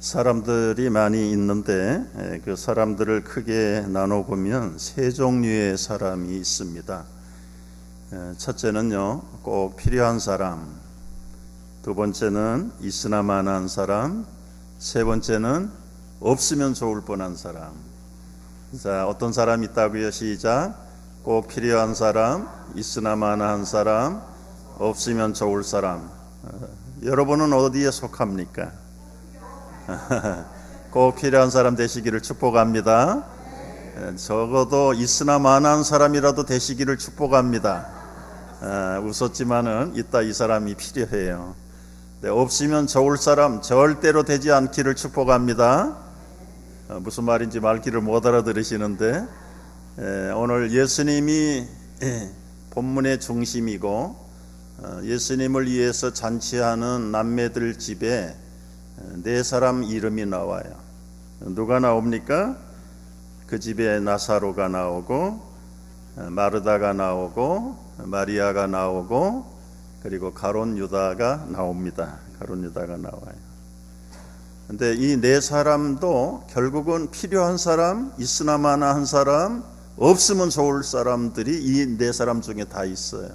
사람들이 많이 있는데 그 사람들을 크게 나눠보면 세 종류의 사람이 있습니다. 첫째는요, 꼭 필요한 사람, 두 번째는 있으나마나한 사람, 세 번째는 없으면 좋을 뻔한 사람. 자, 어떤 사람이 있다고요? 시작. 꼭 필요한 사람, 있으나마나한 사람, 없으면 좋을 사람. 여러분은 어디에 속합니까? 꼭 필요한 사람 되시기를 축복합니다. 적어도 있으나마나한 사람이라도 되시기를 축복합니다. 웃었지만은 이따 이 사람이 필요해요. 없으면 좋을 사람 절대로 되지 않기를 축복합니다. 무슨 말인지 말귀를 못 알아들으시는데, 오늘 예수님이 본문의 중심이고 예수님을 위해서 잔치하는 남매들 집에 네 사람 이름이 나와요. 누가 나옵니까? 그 집에 나사로가 나오고, 마르다가 나오고, 마리아가 나오고, 그리고 가룟 유다가 나옵니다. 가룟 유다가 나와요. 근데 이 네 사람도 결국은 필요한 사람, 있으나마나한 사람, 없으면 좋을 사람들이 이 네 사람 중에 다 있어요.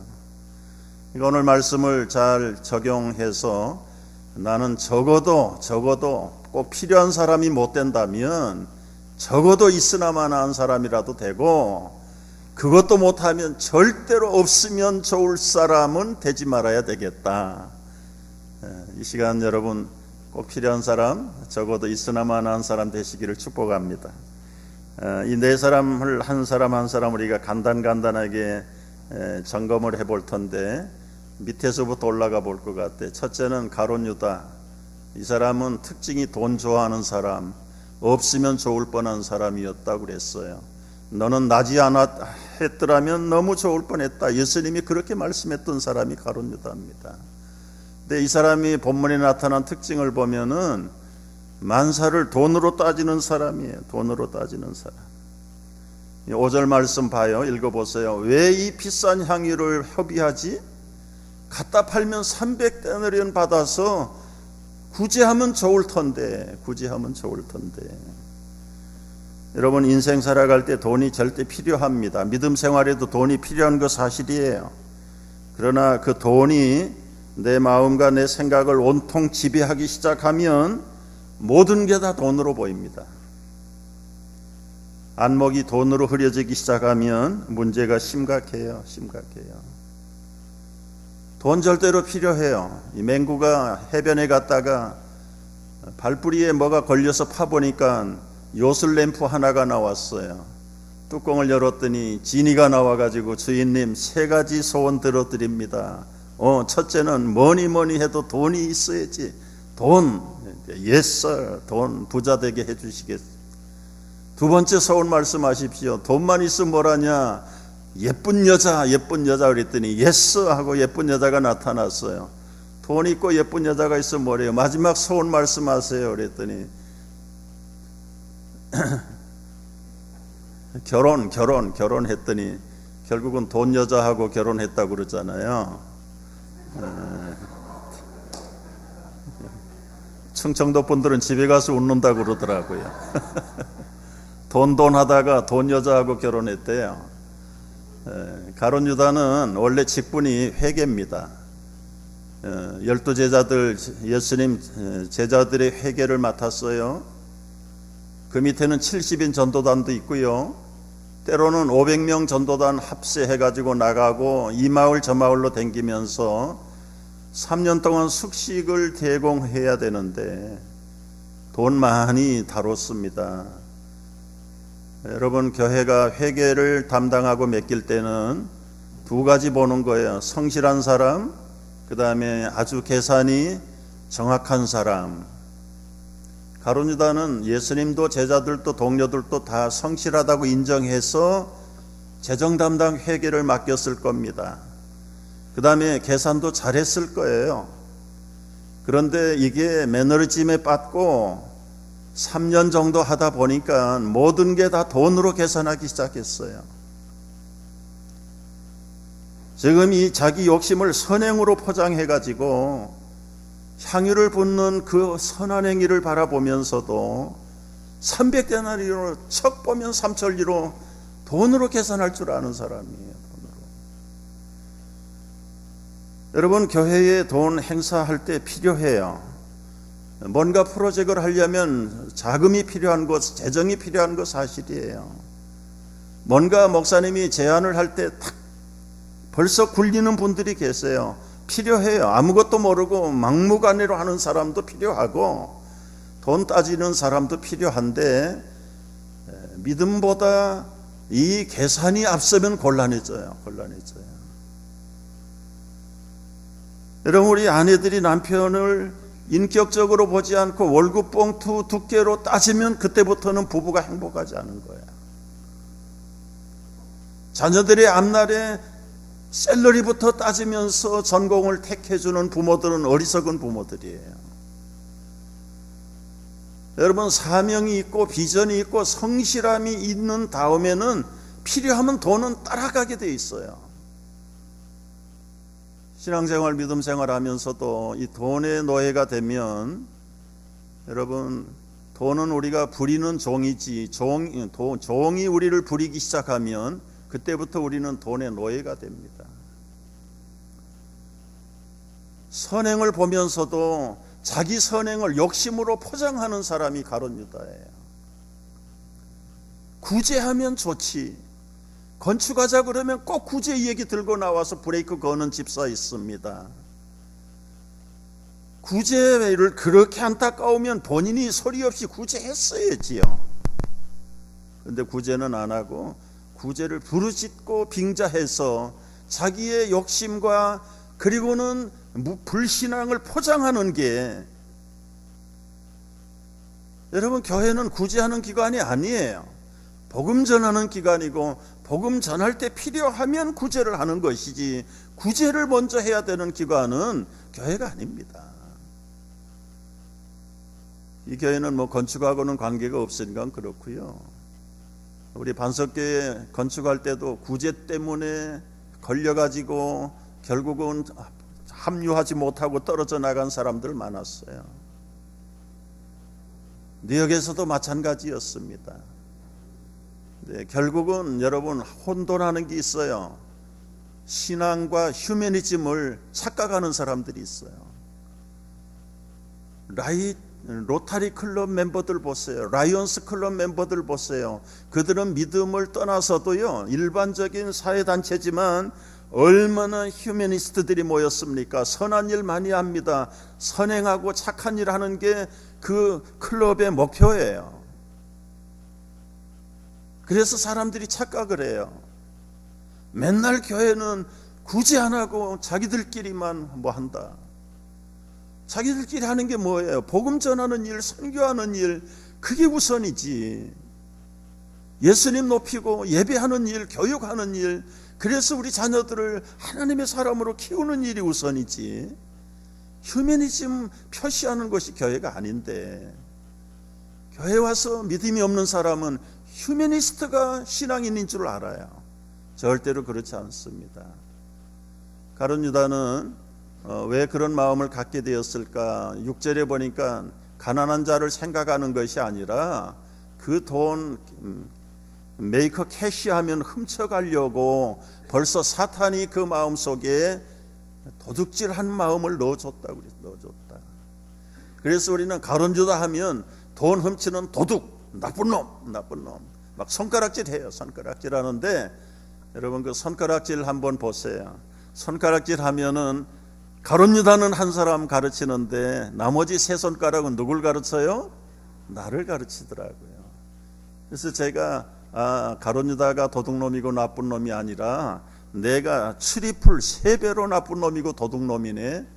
오늘 말씀을 잘 적용해서 나는 적어도 꼭 필요한 사람이 못 된다면 적어도 있으나마나한 사람이라도 되고, 그것도 못하면 절대로 없으면 좋을 사람은 되지 말아야 되겠다. 이 시간 여러분 꼭 필요한 사람, 적어도 있으나마나한 사람 되시기를 축복합니다. 이 네 사람을 한 사람 한 사람 우리가 간단하게 점검을 해볼 텐데, 밑에서부터 올라가 볼 것 같아. 첫째는 가룟 유다. 이 사람은 특징이 돈 좋아하는 사람, 없으면 좋을 뻔한 사람이었다고 그랬어요. 너는 나지 않았더라면 너무 좋을 뻔했다. 예수님이 그렇게 말씀했던 사람이 가룟 유다입니다. 근데 이 사람이 본문에 나타난 특징을 보면은 만사를 돈으로 따지는 사람이에요. 돈으로 따지는 사람. 5절 말씀 봐요. 읽어보세요. 왜 이 비싼 향유를 협의하지? 갖다 팔면 300데나리온 받아서 구제하면 좋을 텐데. 여러분, 인생 살아갈 때 돈이 절대 필요합니다. 믿음 생활에도 돈이 필요한 거 사실이에요. 그러나 그 돈이 내 마음과 내 생각을 온통 지배하기 시작하면 모든 게 다 돈으로 보입니다. 안목이 돈으로 흐려지기 시작하면 문제가 심각해요. 돈 절대로 필요해요. 이 맹구가 해변에 갔다가 발뿌리에 뭐가 걸려서 파보니까 요술 램프 하나가 나왔어요. 뚜껑을 열었더니 지니가 나와가지고, 주인님 3가지 소원 들어드립니다. 첫째는 뭐니 해도 돈이 있어야지. 돈, yes sir, 돈 부자 되게 해주시겠어요. 두 번째 소원 말씀하십시오. 돈만 있으면 뭐라냐? 예쁜 여자 그랬더니 yes 하고 예쁜 여자가 나타났어요. 돈 있고 예쁜 여자가 있으면 뭐래요? 마지막 소원 말씀하세요 그랬더니 결혼했더니 결국은 돈 여자하고 결혼했다고 그러잖아요. 충청도 분들은 집에 가서 웃는다고 그러더라고요. 돈 하다가 돈 여자하고 결혼했대요. 가룟 유다는 원래 직분이 회계입니다. 12제자들, 예수님 제자들의 회계를 맡았어요. 그 밑에는 70인 전도단도 있고요. 때로는 500명 전도단 합세해가지고 나가고 이 마을 저 마을로 댕기면서 3년 동안 숙식을 제공해야 되는데 돈 많이 다뤘습니다. 여러분, 교회가 회계를 담당하고 맡길 때는 2가지 보는 거예요. 성실한 사람, 그 다음에 아주 계산이 정확한 사람. 가룟 유다는 예수님도 제자들도 동료들도 다 성실하다고 인정해서 재정 담당 회계를 맡겼을 겁니다. 그 다음에 계산도 잘했을 거예요. 그런데 이게 매너리즘에 빠지고 3년 정도 하다 보니까 모든 게 다 돈으로 계산하기 시작했어요. 지금 이 자기 욕심을 선행으로 포장해가지고 향유를 붓는 그 선한 행위를 바라보면서도 300데나리온으로 척 보면 삼천리로 돈으로 계산할 줄 아는 사람이에요. 돈으로. 여러분, 교회에 돈 행사할 때 필요해요. 뭔가 프로젝트를 하려면 자금이 필요한 것, 재정이 필요한 것 사실이에요. 뭔가 목사님이 제안을 할 때 딱 벌써 굴리는 분들이 계세요. 필요해요. 아무것도 모르고 막무가내로 하는 사람도 필요하고 돈 따지는 사람도 필요한데 믿음보다 이 계산이 앞서면 곤란해져요. 여러분, 우리 아내들이 남편을 인격적으로 보지 않고 월급 봉투 두께로 따지면 그때부터는 부부가 행복하지 않은 거예요. 자녀들의 앞날에 샐러리부터 따지면서 전공을 택해주는 부모들은 어리석은 부모들이에요. 여러분, 사명이 있고 비전이 있고 성실함이 있는 다음에는 필요하면 돈은 따라가게 돼 있어요. 신앙생활, 믿음생활 하면서도 이 돈의 노예가 되면 여러분, 돈은 우리가 부리는 종이지, 종이 우리를 부리기 시작하면 그때부터 우리는 돈의 노예가 됩니다. 선행을 보면서도 자기 선행을 욕심으로 포장하는 사람이 가룟 유다예요. 구제하면 좋지. 건축하자 그러면 꼭 구제 얘기 들고 나와서 브레이크 거는 집사 있습니다. 구제를 그렇게 안타까우면 본인이 소리 없이 구제했어야지요. 그런데 구제는 안 하고 구제를 부르짖고 빙자해서 자기의 욕심과 그리고는 불신앙을 포장하는 게, 여러분, 교회는 구제하는 기관이 아니에요. 복음 전하는 기관이고 복음 전할 때 필요하면 구제를 하는 것이지 구제를 먼저 해야 되는 기관은 교회가 아닙니다. 이 교회는 뭐 건축하고는 관계가 없으니까 그렇고요. 우리 반석교회 건축할 때도 구제 때문에 걸려가지고 결국은 합류하지 못하고 떨어져 나간 사람들 많았어요. 뉴욕에서도 마찬가지였습니다. 네, 결국은 여러분 혼돈하는 게 있어요. 신앙과 휴머니즘을 착각하는 사람들이 있어요. 로타리 클럽 멤버들 보세요. 라이온스 클럽 멤버들 보세요. 그들은 믿음을 떠나서도요, 일반적인 사회단체지만 얼마나 휴머니스트들이 모였습니까? 선한 일 많이 합니다. 선행하고 착한 일 하는 게 그 클럽의 목표예요. 그래서 사람들이 착각을 해요. 맨날 교회는 구제 안 하고 자기들끼리만 뭐 한다. 자기들끼리 하는 게 뭐예요? 복음 전하는 일, 선교하는 일, 그게 우선이지. 예수님 높이고 예배하는 일, 교육하는 일, 그래서 우리 자녀들을 하나님의 사람으로 키우는 일이 우선이지. 휴머니즘 표시하는 것이 교회가 아닌데, 교회 와서 믿음이 없는 사람은 휴머니스트가 신앙인인 줄 알아요. 절대로 그렇지 않습니다. 가룟 유다는 왜 그런 마음을 갖게 되었을까? 6절에 보니까 가난한 자를 생각하는 것이 아니라 그 돈 메이커 캐시하면 훔쳐가려고 벌써 사탄이 그 마음속에 도둑질한 마음을 넣어줬다. 그래서 우리는 가룟 유다 하면 돈 훔치는 도둑, 나쁜 놈 막 손가락질 해요. 손가락질 하는데 여러분, 그 손가락질 한번 보세요. 손가락질 하면은 가룟 유다는 한 사람 가르치는데 나머지 세 손가락은 누굴 가르쳐요? 나를 가르치더라고요. 그래서 제가 가룟 유다가 도둑놈이고 나쁜 놈이 아니라 내가 트리플 3배로 나쁜 놈이고 도둑놈이네.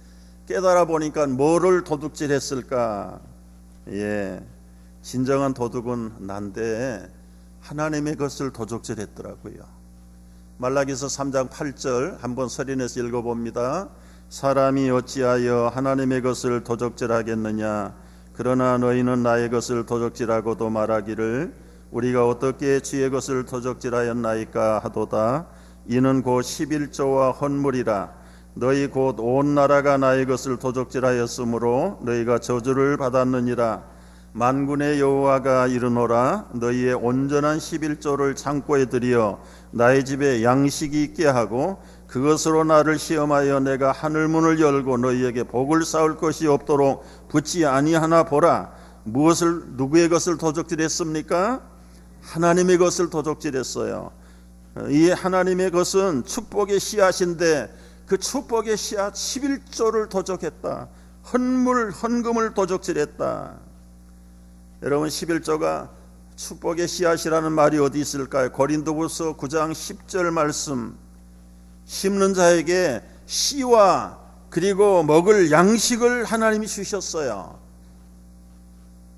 깨달아 보니까 뭐를 도둑질 했을까? 진정한 도둑은 난데 하나님의 것을 도둑질 했더라고요. 말라기서 3장 8절 한번 소리내서 읽어봅니다. 사람이 어찌하여 하나님의 것을 도적질하겠느냐? 그러나 너희는 나의 것을 도적질하고도 말하기를 우리가 어떻게 주의 것을 도적질하였나이까 하도다. 이는 곧 11조와 헌물이라. 너희 곧 온 나라가 나의 것을 도적질하였으므로 너희가 저주를 받았느니라. 만군의 여호와가 이르노라. 너희의 온전한 11조를 창고에 들여 나의 집에 양식이 있게 하고 그것으로 나를 시험하여 내가 하늘문을 열고 너희에게 복을 쌓을 것이 없도록 붙지 아니하나 보라. 누구의 것을 도적질했습니까? 하나님의 것을 도적질했어요. 이 하나님의 것은 축복의 씨앗인데 그 축복의 씨앗 11조를 도적했다. 헌금을 도적질했다. 여러분, 11조가 축복의 씨앗이라는 말이 어디 있을까요? 고린도후서 9장 10절 말씀. 심는 자에게 씨와 그리고 먹을 양식을 하나님이 주셨어요.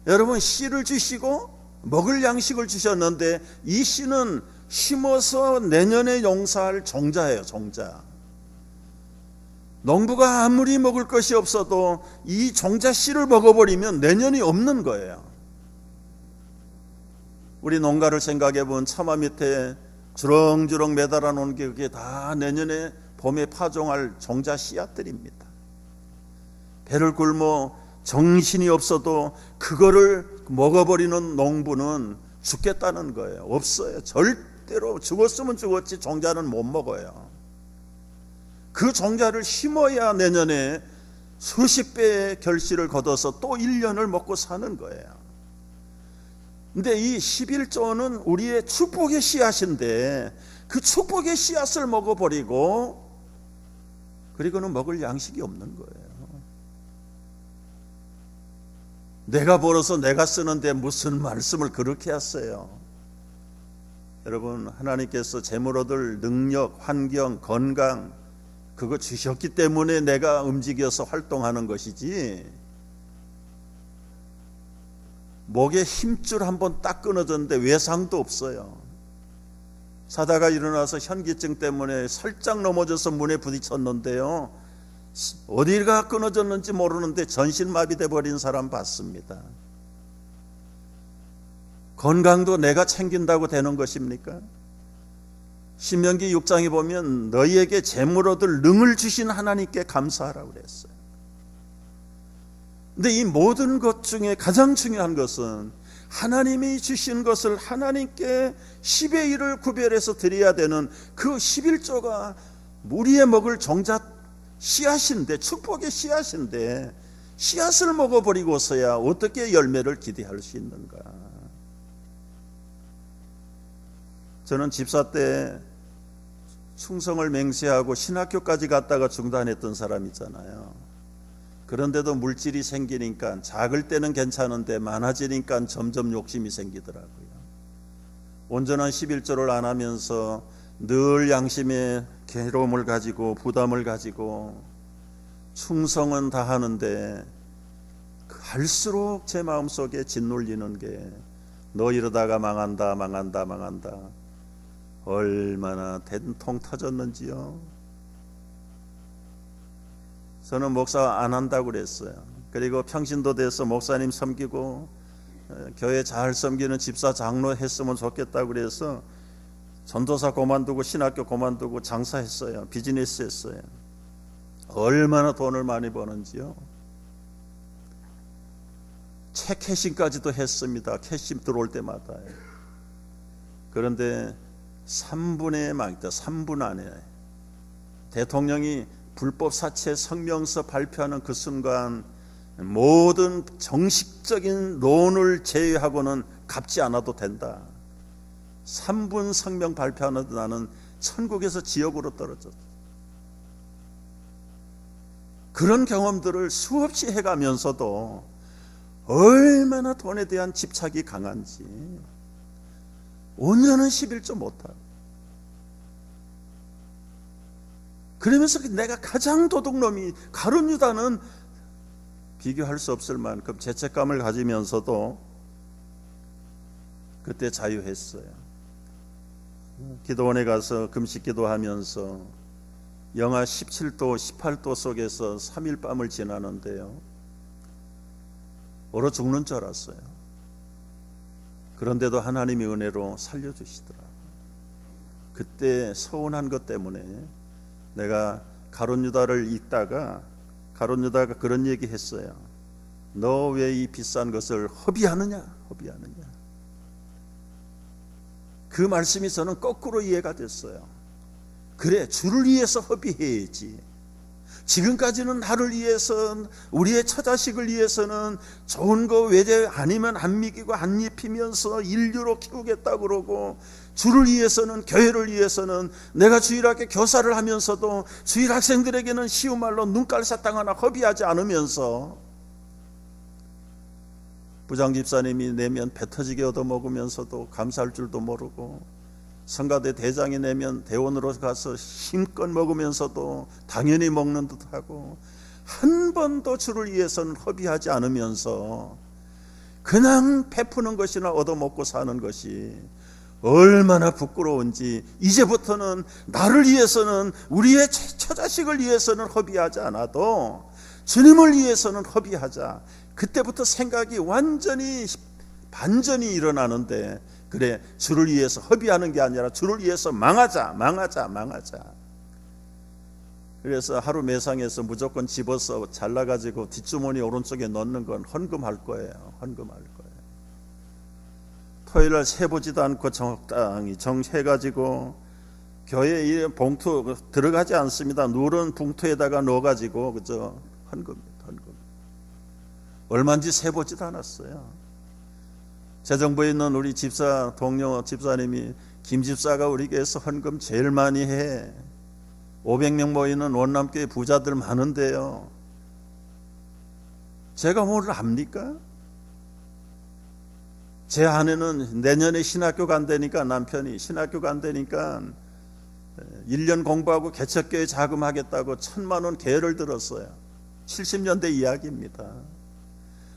여러분, 씨를 주시고 먹을 양식을 주셨는데 이 씨는 심어서 내년에 용사할 종자예요. 종자. 농부가 아무리 먹을 것이 없어도 이 종자 씨를 먹어버리면 내년이 없는 거예요. 우리 농가를 생각해 보면 처마 밑에 주렁주렁 매달아 놓은 게 그게 다 내년에 봄에 파종할 종자 씨앗들입니다. 배를 굶어 정신이 없어도 그거를 먹어버리는 농부는 죽겠다는 거예요. 없어요. 절대로. 죽었으면 죽었지 종자는 못 먹어요. 그 종자를 심어야 내년에 수십 배의 결실을 거둬서 또 1년을 먹고 사는 거예요. 근데 이 11조는 우리의 축복의 씨앗인데 그 축복의 씨앗을 먹어버리고 그리고는 먹을 양식이 없는 거예요. 내가 벌어서 내가 쓰는데 무슨 말씀을 그렇게 하세요? 여러분, 하나님께서 재물 얻을 능력, 환경, 건강 그거 주셨기 때문에 내가 움직여서 활동하는 것이지, 목에 힘줄 한번 딱 끊어졌는데 외상도 없어요. 자다가 일어나서 현기증 때문에 살짝 넘어져서 문에 부딪혔는데요, 어디가 끊어졌는지 모르는데 전신마비돼 버린 사람 봤습니다. 건강도 내가 챙긴다고 되는 것입니까? 신명기 6장에 보면 너희에게 재물 얻을 능을 주신 하나님께 감사하라고 그랬어요. 근데 이 모든 것 중에 가장 중요한 것은 하나님이 주신 것을 하나님께 10의 1을 구별해서 드려야 되는 그 11조가 우리의 먹을 종자 씨앗인데, 축복의 씨앗인데 씨앗을 먹어버리고서야 어떻게 열매를 기대할 수 있는가? 저는 집사 때 충성을 맹세하고 신학교까지 갔다가 중단했던 사람 있잖아요. 그런데도 물질이 생기니까 작을 때는 괜찮은데 많아지니까 점점 욕심이 생기더라고요. 온전한 11조를 안 하면서 늘 양심의 괴로움을 가지고 부담을 가지고 충성은 다 하는데 갈수록 제 마음속에 짓눌리는 게 너 이러다가 망한다 망한다 망한다. 얼마나 된통 터졌는지요. 저는 목사 안 한다고 그랬어요. 그리고 평신도 돼서 목사님 섬기고 교회 잘 섬기는 집사 장로 했으면 좋겠다고 그래서 전도사 그만두고 신학교 그만두고 장사했어요. 비즈니스 했어요. 얼마나 돈을 많이 버는지요. 책 캐싱까지도 했습니다. 캐싱 들어올 때마다. 그런데 3분의 망했다. 3분 안에 대통령이 불법 사채 성명서 발표하는 그 순간 모든 정식적인 론을 제외하고는 갚지 않아도 된다. 3분 성명 발표하는데 나는 천국에서 지옥으로 떨어졌다. 그런 경험들을 수없이 해가면서도 얼마나 돈에 대한 집착이 강한지, 5년은 11조 못하고, 그러면서 내가 가장 도둑놈이 가룟 유다는 비교할 수 없을 만큼 죄책감을 가지면서도 그때 자유했어요. 기도원에 가서 금식 기도하면서 영하 17도 18도 속에서 3일 밤을 지나는데요, 얼어 죽는 줄 알았어요. 그런데도 하나님의 은혜로 살려주시더라고요. 그때 서운한 것 때문에 내가 가룟 유다를 읽다가 가룟 유다가 그런 얘기 했어요. 너 왜 이 비싼 것을 허비하느냐? 그 말씀이 저는 거꾸로 이해가 됐어요. 그래, 주를 위해서 허비해야지. 지금까지는 나를 위해서, 우리의 처자식을 위해서는 좋은 거 외제 아니면 안 먹이고 안 입히면서 인류로 키우겠다고 그러고, 주를 위해서는, 교회를 위해서는 내가 주일학교 교사를 하면서도 주일 학생들에게는 쉬운 말로 눈깔 사탕 하나 허비하지 않으면서, 부장집사님이 내면 배 터지게 얻어먹으면서도 감사할 줄도 모르고, 성가대 대장이 내면 대원으로 가서 힘껏 먹으면서도 당연히 먹는 듯하고, 한 번도 주를 위해서는 허비하지 않으면서 그냥 베푸는 것이나 얻어먹고 사는 것이 얼마나 부끄러운지, 이제부터는 나를 위해서는, 우리의 처자식을 위해서는 허비하지 않아도 주님을 위해서는 허비하자. 그때부터 생각이 완전히 반전이 일어나는데, 그래, 주를 위해서 허비하는 게 아니라 주를 위해서 망하자. 그래서 하루 매상에서 무조건 집어서 잘라가지고 뒷주머니 오른쪽에 넣는 건 헌금할 거예요. 토요일날 세보지도 않고 적당히 정해가지고, 교회에 봉투 들어가지 않습니다. 누런 봉투에다가 넣어가지고 그저 헌금. 얼마인지 세보지도 않았어요. 재정부에 있는 우리 집사 동료 집사님이, 김 집사가 우리 교회에서 헌금 제일 많이 해. 500명 모이는 원남교회 부자들 많은데요. 제가 뭘 압니까? 제 아내는 내년에 신학교 간다니까, 남편이 신학교 간다니까 1년 공부하고 개척교회 자금하겠다고 1,000만 원 계획을 들었어요. 70년대 이야기입니다.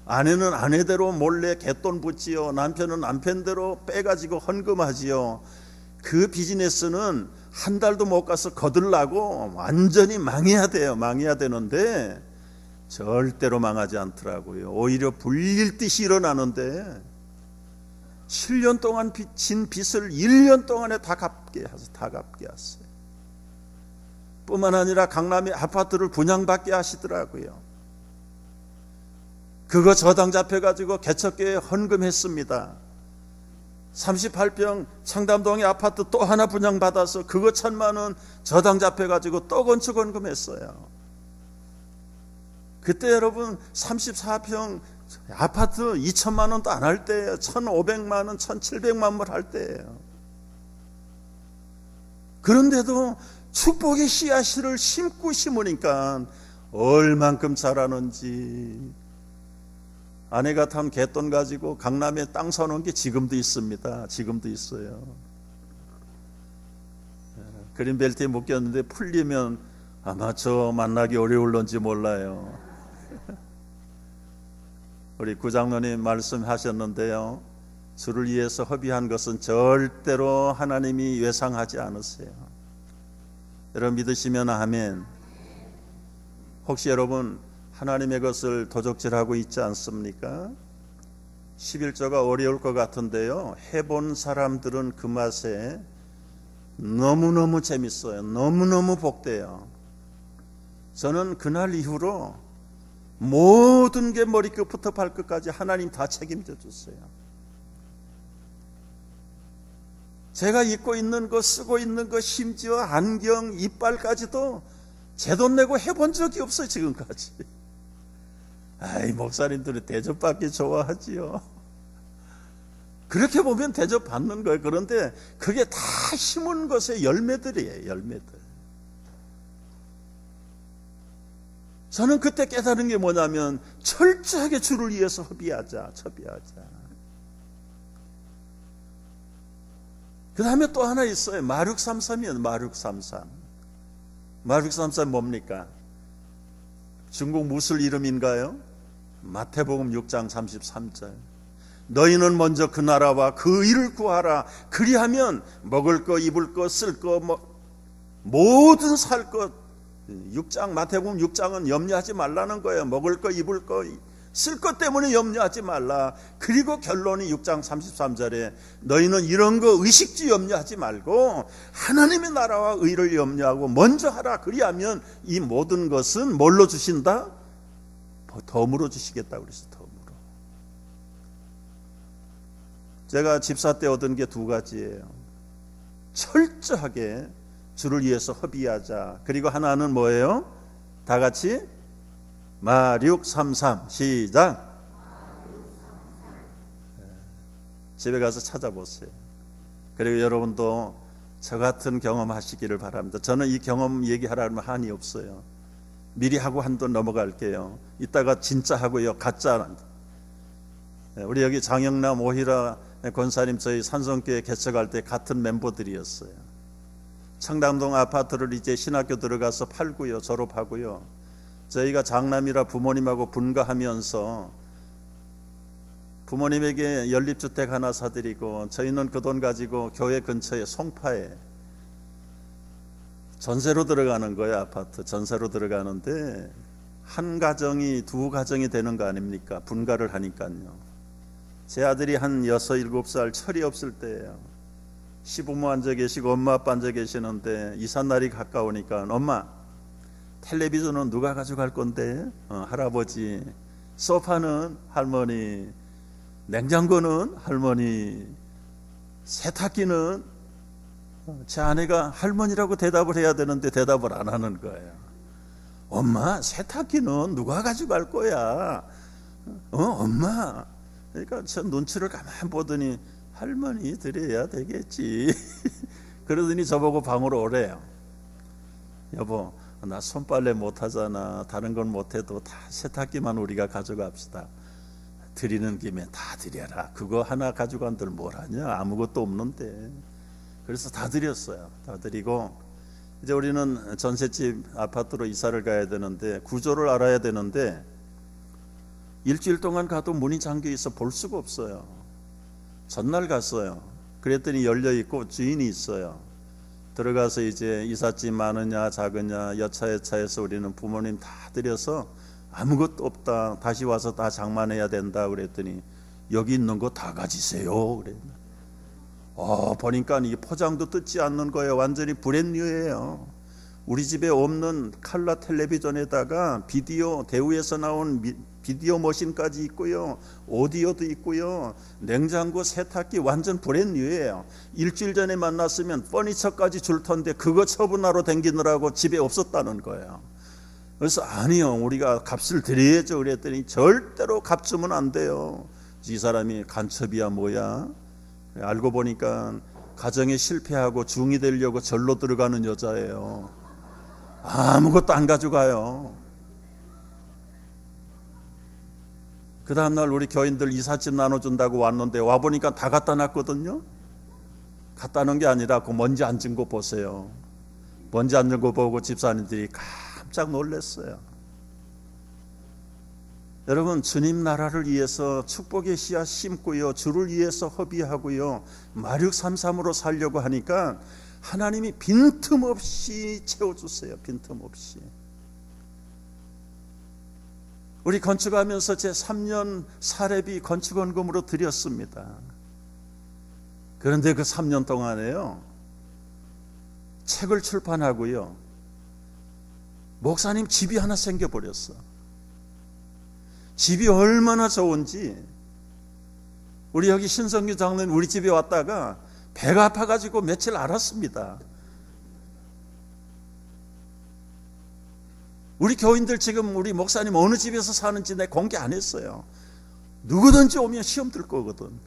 아내는 아내대로 몰래 갯돈 붓지요. 남편은 남편대로 빼가지고 헌금하지요. 그 비즈니스는 한 달도 못 가서 거들라고 완전히 망해야 되는데 절대로 망하지 않더라고요. 오히려 불릴 듯이 일어나는데, 7년 동안 진 빚을 1년 동안에 다 갚게 하셨어요. 뿐만 아니라 강남에 아파트를 분양받게 하시더라고요. 그거 저당 잡혀가지고 개척교회에 헌금했습니다. 38평 청담동의 아파트 또 하나 분양받아서 그거 1,000만 원 저당 잡혀가지고 또 건축 헌금했어요. 그때 여러분 34평 아파트 2,000만 원도 안 할 때예요. 1,500만 원, 1,700만 원 할 때예요. 그런데도 축복의 씨앗을 심으니까 얼만큼 자라는지. 아내가 탄 갯돈 가지고 강남에 땅 사놓은 게 지금도 있습니다. 지금도 있어요. 그린벨트에 묶였는데 풀리면 아마 저 만나기 어려울런지 몰라요. 우리 구장로님 말씀하셨는데요, 주를 위해서 허비한 것은 절대로 하나님이 외상하지 않으세요. 여러분 믿으시면 아멘. 혹시 여러분 하나님의 것을 도적질하고 있지 않습니까? 11조가 어려울 것 같은데요, 해본 사람들은 그 맛에 너무너무 재밌어요. 너무너무 복돼요. 저는 그날 이후로 모든 게 머리끝부터 발끝까지 하나님 다 책임져 줬어요. 제가 입고 있는 거, 쓰고 있는 거, 심지어 안경, 이빨까지도 제 돈 내고 해본 적이 없어요, 지금까지. 아이, 목사님들이 대접받기 좋아하지요. 그렇게 보면 대접받는 거예요. 그런데 그게 다 심은 것의 열매들이에요, 열매들. 저는 그때 깨달은 게 뭐냐면, 철저하게 주를 위해서 허비하자. 그 다음에 또 하나 있어요. 마륙 33이에요. 마륙 33. 마륙 33 뭡니까? 중국 무술 이름인가요? 마태복음 6장 33절. 너희는 먼저 그 나라와 그 일을 구하라. 그리하면 먹을 거, 입을 거, 쓸 거, 모든 살 것. 6장, 마태복음 6장은 염려하지 말라는 거예요. 먹을 거, 입을 거, 쓸 것 때문에 염려하지 말라. 그리고 결론이 6장 33절에 너희는 이런 거 의식주 염려하지 말고 하나님의 나라와 의를 염려하고 먼저 하라. 그리하면 이 모든 것은 뭘로 주신다? 덤으로 주시겠다 그랬어. 덤으로. 제가 집사 때 얻은 게 두 가지예요. 철저하게 주를 위해서 허비하자. 그리고 하나는 뭐예요? 다 같이 마륙 33 시작. 집에 가서 찾아보세요. 그리고 여러분도 저 같은 경험 하시기를 바랍니다. 저는 이 경험 얘기하라면 한이 없어요. 미리 하고 한돈 넘어갈게요. 이따가 진짜 하고요, 가짜. 우리 여기 장영남 오히라 권사님 저희 산성교회 개척할 때 같은 멤버들이었어요. 청담동 아파트를 이제 신학교 들어가서 팔고요, 졸업하고요. 저희가 장남이라 부모님하고 분가하면서 부모님에게 연립주택 하나 사드리고 저희는 그 돈 가지고 교회 근처에 송파에 전세로 들어가는 거예요. 아파트 전세로 들어가는데 한 가정이 두 가정이 되는 거 아닙니까? 분가를 하니까요. 제 아들이 한 6, 7살 철이 없을 때예요. 시부모 앉아 계시고 엄마 아빠 앉아 계시는데 이삿날이 가까우니까 엄마 텔레비전은 누가 가져갈 건데? 할아버지. 소파는 할머니. 냉장고는 할머니. 세탁기는 제 아내가 할머니라고 대답을 해야 되는데 대답을 안 하는 거예요. 엄마 세탁기는 누가 가져갈 거야? 엄마. 그러니까 저 눈치를 가만 보더니 할머니 드려야 되겠지. 그러더니 저보고 방으로 오래요. 여보 나 손빨래 못하잖아. 다른 건 못해도 다 세탁기만 우리가 가져갑시다. 드리는 김에 다 드려라. 그거 하나 가져간들 뭘 하냐? 아무것도 없는데. 그래서 다 드렸어요. 다 드리고 이제 우리는 전셋집 아파트로 이사를 가야 되는데 구조를 알아야 되는데 일주일 동안 가도 문이 잠겨 있어 볼 수가 없어요. 전날 갔어요. 그랬더니 열려 있고 주인이 있어요. 들어가서 이제 이삿짐 많으냐 작으냐 여차여차해서 우리는 부모님 다 드려서 아무것도 없다. 다시 와서 다 장만해야 된다. 그랬더니 여기 있는 거 다 가지세요. 그랬나. 보니까 이 포장도 뜯지 않는 거예요. 완전히 브랜뉴예요. 우리 집에 없는 칼라 텔레비전에다가 비디오 대우에서 나온 비디오 머신까지 있고요. 오디오도 있고요. 냉장고, 세탁기 완전 브랜뉴예요. 일주일 전에 만났으면 퍼니처까지 줄 텐데 그거 처분하러 댕기느라고 집에 없었다는 거예요. 그래서 아니요. 우리가 값을 드려야죠. 그랬더니 절대로 값 주면 안 돼요. 이 사람이 간첩이야 뭐야. 알고 보니까 가정에 실패하고 중이 되려고 절로 들어가는 여자예요. 아무것도 안 가져가요. 그 다음날 우리 교인들 이삿짐 나눠준다고 왔는데 와보니까 다 갖다 놨거든요. 갖다 놓은 게 아니라 그 먼지 앉은 거 보세요. 먼지 앉은 거 보고 집사님들이 깜짝 놀랐어요. 여러분 주님 나라를 위해서 축복의 씨앗 심고요. 주를 위해서 허비하고요. 마륙 33으로 살려고 하니까 하나님이 빈틈없이 채워주세요. 빈틈없이. 우리 건축하면서 제 3년 사례비 건축원금으로 드렸습니다. 그런데 그 3년 동안에요. 책을 출판하고요. 목사님 집이 하나 생겨버렸어. 집이 얼마나 좋은지 우리 여기 신성규 장로님 우리 집에 왔다가 배가 아파가지고 며칠 알았습니다. 우리 교인들 지금 우리 목사님 어느 집에서 사는지 내 공개 안 했어요. 누구든지 오면 시험 들 거거든.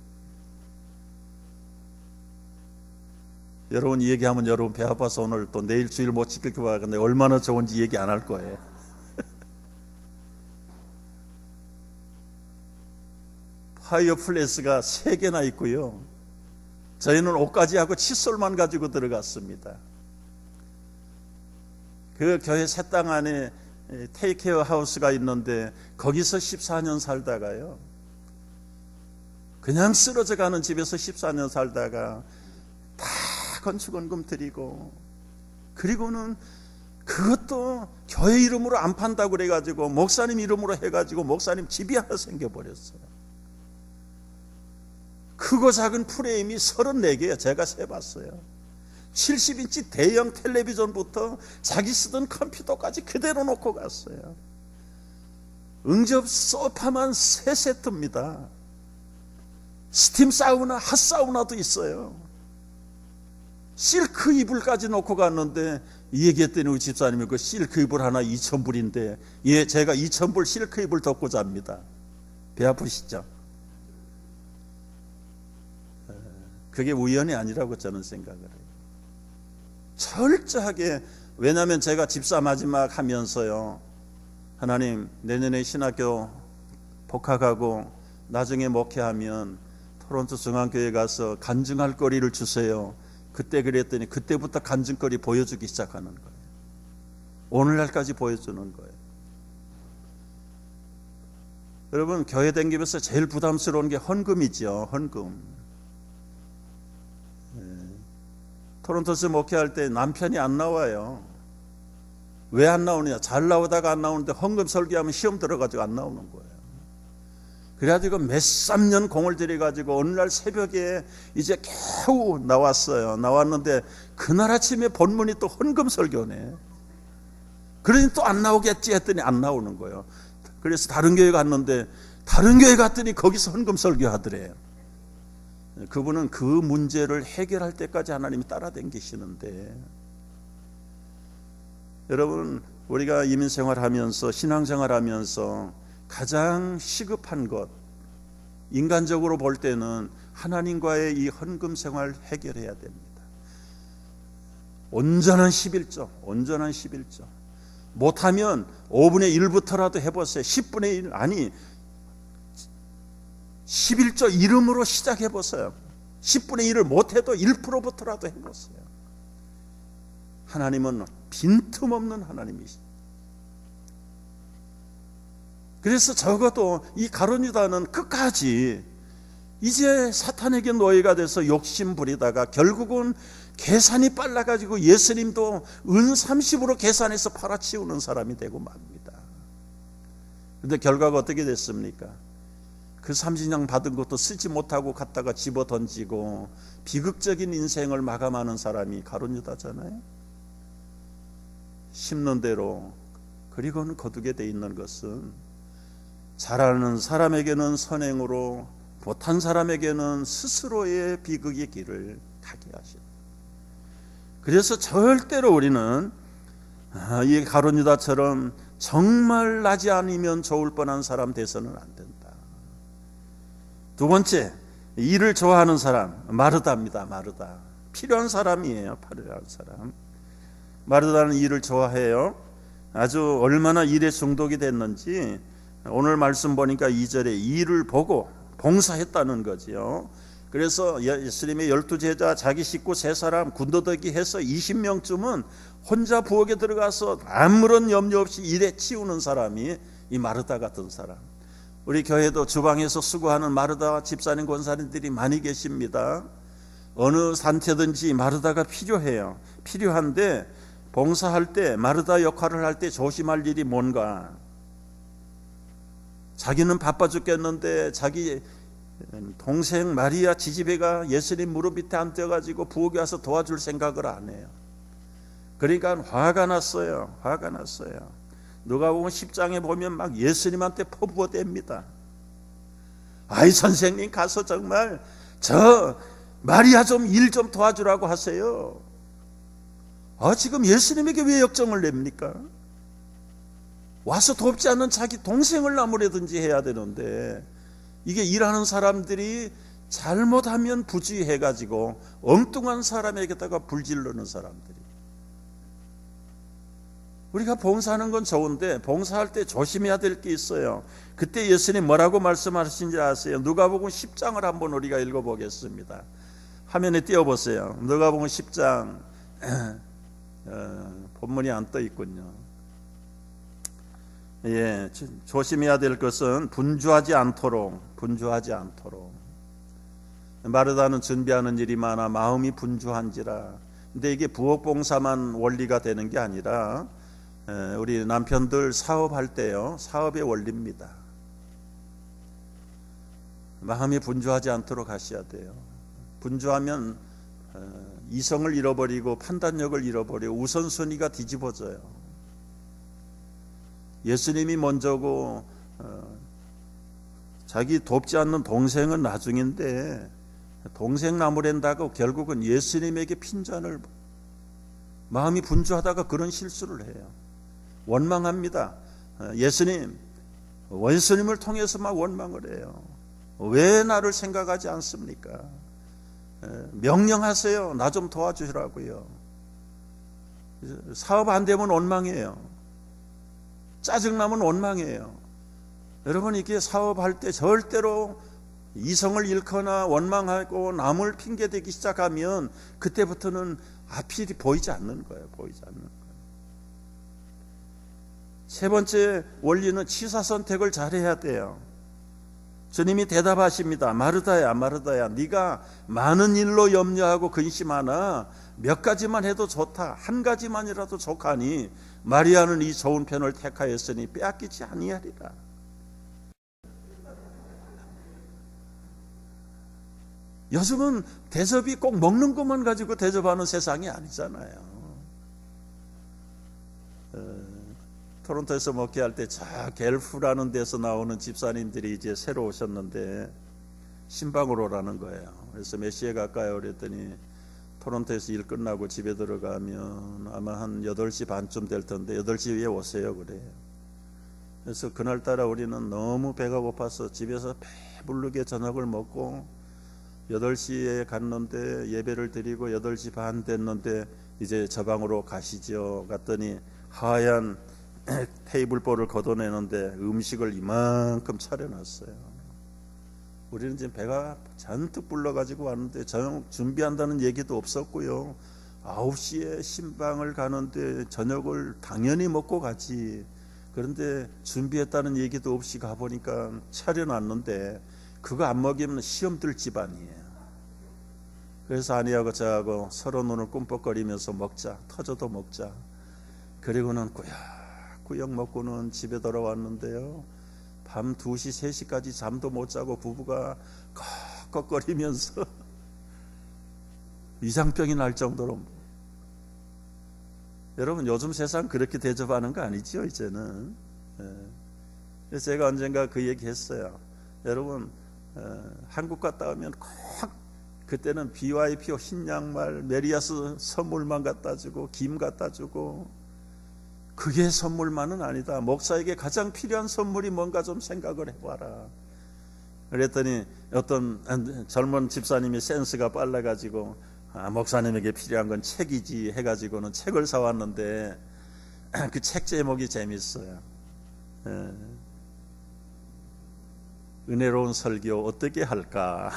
여러분 이 얘기하면 여러분 배 아파서 오늘 또 내일 주일 못 지킬 거 같은데 얼마나 좋은지 얘기 안 할 거예요. 파이어플레이스가 3개나 있고요. 저희는 옷까지 하고 칫솔만 가지고 들어갔습니다. 그 교회 새 땅 안에 테이크케어 하우스가 있는데 거기서 14년 살다가요. 그냥 쓰러져 가는 집에서 14년 살다가 다 건축원금 드리고 그리고는 그것도 교회 이름으로 안 판다고 그래가지고 목사님 이름으로 해가지고 목사님 집이 하나 생겨버렸어요. 크고 작은 프레임이 34개예요. 제가 세봤어요. 70인치 대형 텔레비전부터 자기 쓰던 컴퓨터까지 그대로 놓고 갔어요. 응접 소파만 3세트입니다. 스팀 사우나, 핫 사우나도 있어요. 실크 이불까지 놓고 갔는데 이 얘기했더니 우리 집사님이 그 실크 이불 하나 2,000불인데 예, 제가 2,000불 실크 이불 덮고 잡니다. 배 아프시죠? 그게 우연이 아니라고 저는 생각을 해요. 철저하게, 왜냐하면 제가 집사 마지막 하면서요, 하나님 내년에 신학교 복학하고 나중에 목회하면 토론토 중앙교회 가서 간증할 거리를 주세요. 그때 그랬더니 그때부터 간증거리 보여주기 시작하는 거예요. 오늘날까지 보여주는 거예요. 여러분, 교회 다니면서 제일 부담스러운 게 헌금이죠. 헌금. 토론토에서 목회할 때 남편이 안 나와요. 왜 안 나오느냐? 잘 나오다가 안 나오는데 헌금 설교하면 시험 들어가지고 안 나오는 거예요. 그래가지고 몇 3년 공을 들여가지고 어느 날 새벽에 이제 겨우 나왔어요. 나왔는데 그날 아침에 본문이 또 헌금 설교네. 그러니 또 안 나오겠지 했더니 안 나오는 거예요. 그래서 다른 교회 갔는데 다른 교회 갔더니 거기서 헌금 설교하더래요. 그분은 그 문제를 해결할 때까지 하나님이 따라다니시는데, 여러분, 우리가 이민생활하면서 신앙생활하면서 가장 시급한 것, 인간적으로 볼 때는 하나님과의 이 헌금 생활 해결해야 됩니다. 온전한 11조, 온전한 11조. 못하면 5분의 1부터라도 해보세요. 10분의 1, 아니 11조 이름으로 시작해보세요. 10분의 1을 못해도 1%부터라도 해보세요. 하나님은 빈틈없는 하나님이시죠. 그래서 적어도 이 가룟 유다는 끝까지 이제 사탄에게 노예가 돼서 욕심 부리다가 결국은 계산이 빨라가지고 예수님도 은 30으로 계산해서 팔아치우는 사람이 되고 맙니다. 그런데 결과가 어떻게 됐습니까? 그 30냥 받은 것도 쓰지 못하고 갖다가 집어 던지고 비극적인 인생을 마감하는 사람이 가룟 유다잖아요. 심는 대로 그리고는 거두게 돼 있는 것은, 잘하는 사람에게는 선행으로, 못한 사람에게는 스스로의 비극의 길을 가게 하시는. 그래서 절대로 우리는 이 가룟 유다처럼 정말 나지 않으면 좋을 뻔한 사람 돼서는 안 된다. 두 번째, 일을 좋아하는 사람, 마르다입니다. 마르다. 필요한 사람이에요. 필요한 사람. 마르다는 일을 좋아해요. 아주 얼마나 일에 중독이 됐는지 오늘 말씀 보니까 2절에 일을 보고 봉사했다는 거지요. 그래서 예수님의 12제자, 자기 식구 3사람 군더더기 해서 20명쯤은 혼자 부엌에 들어가서 아무런 염려 없이 일에 치우는 사람이 이 마르다 같은 사람. 우리 교회도 주방에서 수고하는 마르다 집사님, 권사님들이 많이 계십니다. 어느 상태든지 마르다가 필요해요. 필요한데 봉사할 때, 마르다 역할을 할 때 조심할 일이 뭔가. 자기는 바빠 죽겠는데 자기 동생 마리아 지지배가 예수님 무릎 밑에 앉아가지고 부엌에 와서 도와줄 생각을 안 해요. 그러니까 화가 났어요. 화가 났어요. 누가복음 10장에 보면 막 예수님한테 퍼부어댑니다. 아이 선생님 가서 정말 저 마리아 좀 일 좀 도와주라고 하세요. 지금 예수님에게 왜 역정을 냅니까? 와서 돕지 않는 자기 동생을 나무라든지 해야 되는데, 이게 일하는 사람들이 잘못하면 부주의해가지고 엉뚱한 사람에게다가 불질르는 사람들이. 우리가 봉사하는 건 좋은데 봉사할 때 조심해야 될 게 있어요. 그때 예수님 뭐라고 말씀하신지 아세요? 누가복음 10장을 한번 우리가 읽어보겠습니다. 화면에 띄워보세요. 누가복음 10장 본문이 안 떠 있군요. 예, 조심해야 될 것은 분주하지 않도록. 마르다는 준비하는 일이 많아 마음이 분주한지라. 근데 이게 부엌 봉사만 원리가 되는 게 아니라 우리 남편들 사업할 때요, 사업의 원리입니다. 마음이 분주하지 않도록 하셔야 돼요. 분주하면 이성을 잃어버리고 판단력을 잃어버리고 우선순위가 뒤집어져요. 예수님이 먼저고 자기 돕지 않는 동생은 나중인데 동생 나무랜다고 결국은 예수님에게 핀잔을, 마음이 분주하다가 그런 실수를 해요. 원망합니다. 예수님을 통해서 막 원망을 해요. 왜 나를 생각하지 않습니까? 명령하세요. 나 좀 도와주시라고요. 사업 안 되면 원망해요. 짜증나면 원망해요. 여러분, 이게 사업할 때 절대로 이성을 잃거나 원망하고 남을 핑계대기 시작하면 그때부터는 앞이 보이지 않는 거예요. 보이지 않는 거예요. 세 번째 원리는 취사 선택을 잘해야 돼요. 주님이 대답하십니다. 마르다야, 마르다야, 네가 많은 일로 염려하고 근심하나 몇 가지만 해도 좋다. 한 가지만이라도 족하니 마리아는 이 좋은 편을 택하였으니 빼앗기지 아니하리라. 요즘은 대접이 꼭 먹는 것만 가지고 대접하는 세상이 아니잖아요. 토론토에서 목회할 때 저 겔프라는 데서 나오는 집사님들이 이제 새로 오셨는데 신방으로 오라는 거예요. 그래서 몇 시에 갈까요? 그랬더니 토론토에서 일 끝나고 집에 들어가면 아마 한 8시 반쯤 될 텐데 8시에 오세요 그래요. 그래서 그날따라 우리는 너무 배가 고파서 집에서 배부르게 저녁을 먹고 8시에 갔는데 예배를 드리고 8시 반 됐는데 이제 저 방으로 가시죠. 갔더니 하얀 테이블보를 걷어내는데 음식을 이만큼 차려놨어요. 우리는 지금 배가 잔뜩 불러가지고 왔는데 저녁 준비한다는 얘기도 없었고요. 9시에 신방을 가는데 저녁을 당연히 먹고 가지. 그런데 준비했다는 얘기도 없이 가보니까 차려놨는데 그거 안 먹이면 시험 들 집안이에요. 그래서 아내하고 저하고 서로 눈을 꿈뻑거리면서 먹자, 터져도 먹자. 그리고는 꾸역꾸역 먹고는 집에 돌아왔는데요, 밤 2시, 3시까지 잠도 못 자고 부부가 꺽꺽거리면서 위장병이 날 정도로. 여러분, 요즘 세상 그렇게 대접하는 거 아니죠 이제는. 그래서 제가 언젠가 그 얘기 했어요. 여러분, 한국 갔다 오면 꼭 그때는 BYP 흰 양말, 메리아스 선물만 갖다 주고 김 갖다 주고, 그게 선물만은 아니다. 목사에게 가장 필요한 선물이 뭔가 좀 생각을 해봐라. 그랬더니 어떤 젊은 집사님이 센스가 빨라가지고 목사님에게 필요한 건 책이지 해가지고는 책을 사왔는데 그 책 제목이 재밌어요. 은혜로운 설교 어떻게 할까?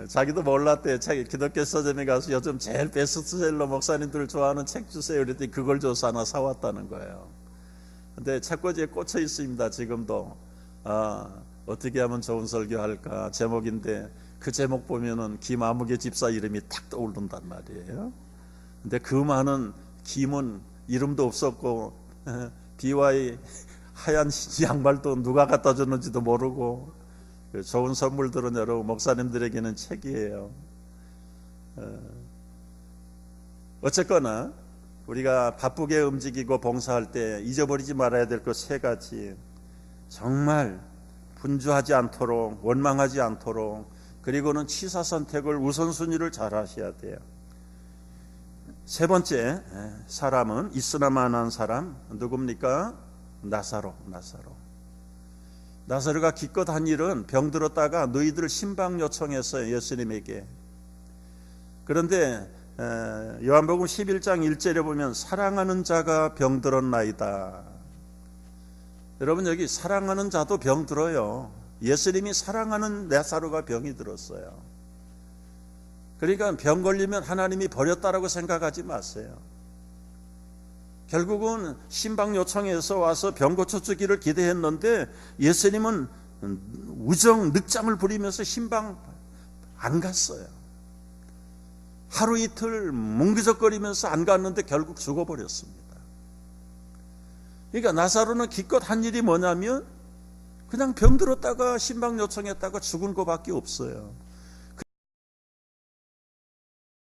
자기도 몰랐대요. 기독교 서점에 가서 요즘 제일 베스트셀러 목사님들 좋아하는 책 주세요. 그랬더니 그걸 줘서 하나 사왔다는 거예요. 근데 책꽂이에 꽂혀 있습니다. 지금도. 어떻게 하면 좋은 설교할까 제목인데, 그 제목 보면은 김아무개 집사 이름이 탁 떠오른단 말이에요. 근데 그 많은 김은 이름도 없었고 BY 하얀 양말도 누가 갖다 줬는지도 모르고, 좋은 선물들은 여러분 목사님들에게는 책이에요. 어쨌거나 우리가 바쁘게 움직이고 봉사할 때 잊어버리지 말아야 될 것 3가지. 정말 분주하지 않도록, 원망하지 않도록, 그리고는 취사 선택을 우선순위를 잘 하셔야 돼요. 3번째 사람은 있으나마나한 사람, 누굽니까? 나사로가 기껏 한 일은 병들었다가 너희들 신방 요청했어요, 예수님에게. 그런데 요한복음 11장 1절에 보면 사랑하는 자가 병들었나이다. 여러분, 여기 사랑하는 자도 병들어요. 예수님이 사랑하는 나사로가 병이 들었어요. 그러니까 병 걸리면 하나님이 버렸다라고 생각하지 마세요. 결국은 신방 요청해서 와서 병 고쳐주기를 기대했는데 예수님은 늑장을 부리면서 신방 안 갔어요. 하루 이틀 뭉기적거리면서 안 갔는데 결국 죽어버렸습니다. 그러니까 나사로는 기껏 한 일이 뭐냐면 그냥 병들었다가 신방 요청했다가 죽은 것밖에 없어요.